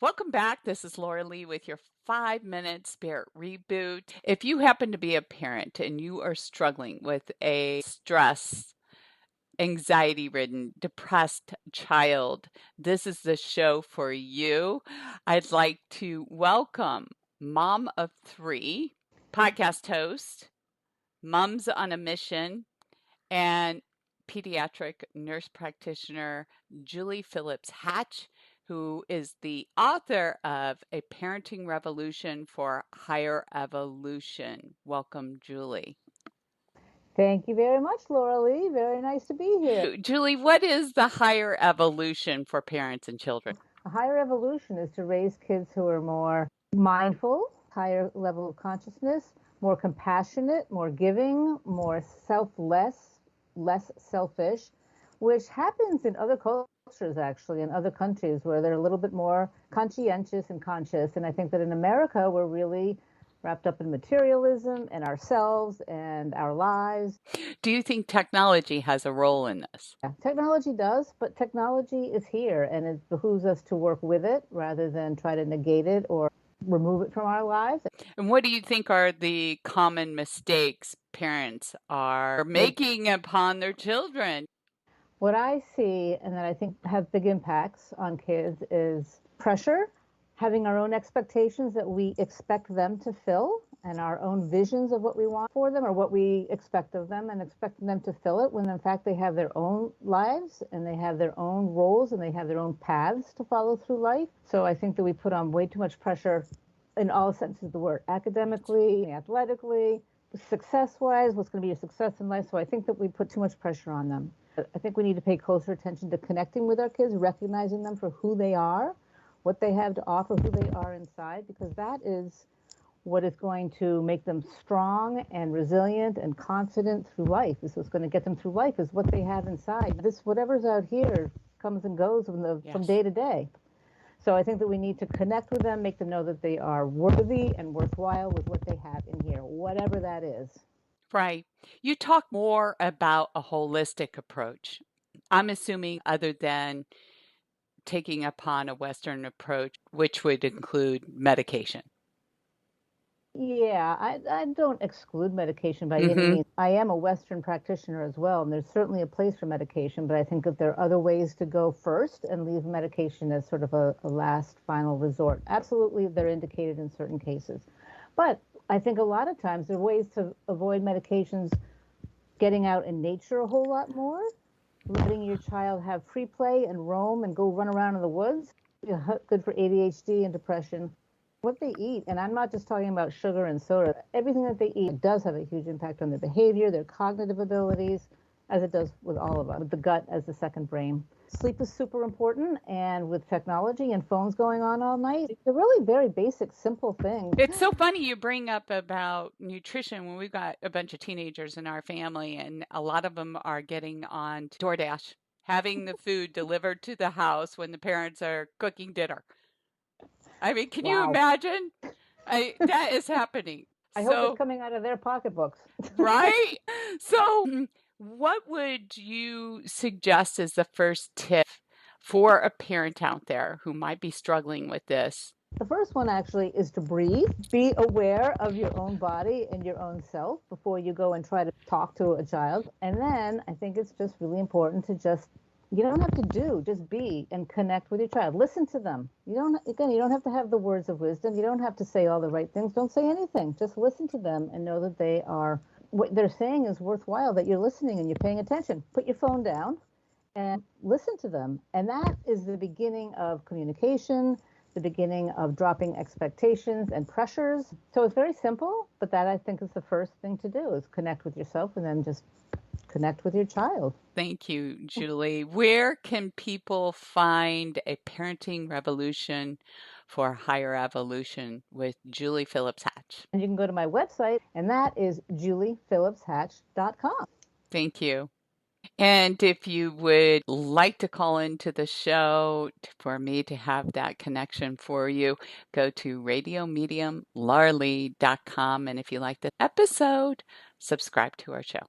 Welcome back. This is Laura Lee with your 5 minute spirit reboot. If you happen to be a parent and you are struggling with a stress, anxiety ridden, depressed child, this is the show for you. I'd like to welcome mom of three, podcast host, Mums on a Mission, and pediatric nurse practitioner Julie Phillips Hatch, who is the author of A Parenting Revolution for Higher Evolution. Welcome, Julie. Thank you very much, Laura Lee. Very nice to be here. Julie, what is the higher evolution for parents and children? A higher evolution is to raise kids who are more mindful, higher level of consciousness, more compassionate, more giving, more selfless, less selfish, which happens in other cultures, actually, in other countries where they're a little bit more conscientious and conscious. And I think that in America, we're really wrapped up in materialism and ourselves and our lives. Do you think technology has a role in this? Yeah, technology does, but technology is here and it behooves us to work with it rather than try to negate it or remove it from our lives. And what do you think are the common mistakes parents are making upon their children? What I see and that I think have big impacts on kids is pressure, having our own expectations that we expect them to fill, and our own visions of what we want for them or what we expect of them, and expecting them to fill it when in fact they have their own lives and they have their own roles and they have their own paths to follow through life. So I think that we put on way too much pressure in all senses of the word, academically, athletically, success-wise, what's going to be your success in life. So I think that we put too much pressure on them. I think we need to pay closer attention to connecting with our kids, recognizing them for who they are, what they have to offer, who they are inside, because that is what is going to make them strong and resilient and confident through life. This is what's going to get them through life is what they have inside. This, whatever's out here, comes and goes from day to day. So I think that we need to connect with them, make them know that they are worthy and worthwhile with what they have in here, whatever that is. Right. You talk more about a holistic approach. I'm assuming other than taking upon a Western approach, which would include medication. Yeah, I don't exclude medication by any means. I am a Western practitioner as well, and there's certainly a place for medication, but I think that there are other ways to go first and leave medication as sort of a last final resort. Absolutely, they're indicated in certain cases. But I think a lot of times there are ways to avoid medications, getting out in nature a whole lot more, letting your child have free play and roam and go run around in the woods. Good for ADHD and depression. What they eat, and I'm not just talking about sugar and soda, everything that they eat does have a huge impact on their behavior, their cognitive abilities, as it does with all of us, with the gut as the second brain. Sleep is super important, and with technology and phones going on all night, they're really very basic, simple things. It's so funny you bring up about nutrition when we've got a bunch of teenagers in our family, and a lot of them are getting on DoorDash, having the food delivered to the house when the parents are cooking dinner. I mean, can you Wow. imagine? That is happening. I hope it's coming out of their pocketbooks. Right? So, what would you suggest as the first tip for a parent out there who might be struggling with this? The first one actually is to breathe. Be aware of your own body and your own self before you go and try to talk to a child. And then I think it's just really important to just, you don't have to do, just be and connect with your child. Listen to them. You don't have to have the words of wisdom. You don't have to say all the right things. Don't say anything. Just listen to them and know that what they're saying is worthwhile, that you're listening and you're paying attention. Put your phone down and listen to them. And that is the beginning of communication, the beginning of dropping expectations and pressures. So it's very simple, but that I think is the first thing to do, is connect with yourself and then just connect with your child. Thank you, Julie. Where can people find A Parenting Revolution for Higher Evolution with Julie Phillips Hatch? And you can go to my website, and that is juliephillipshatch.com. Thank you. And if you would like to call into the show for me to have that connection for you, go to radiomediumlarlee.com. And if you like the episode, subscribe to our show.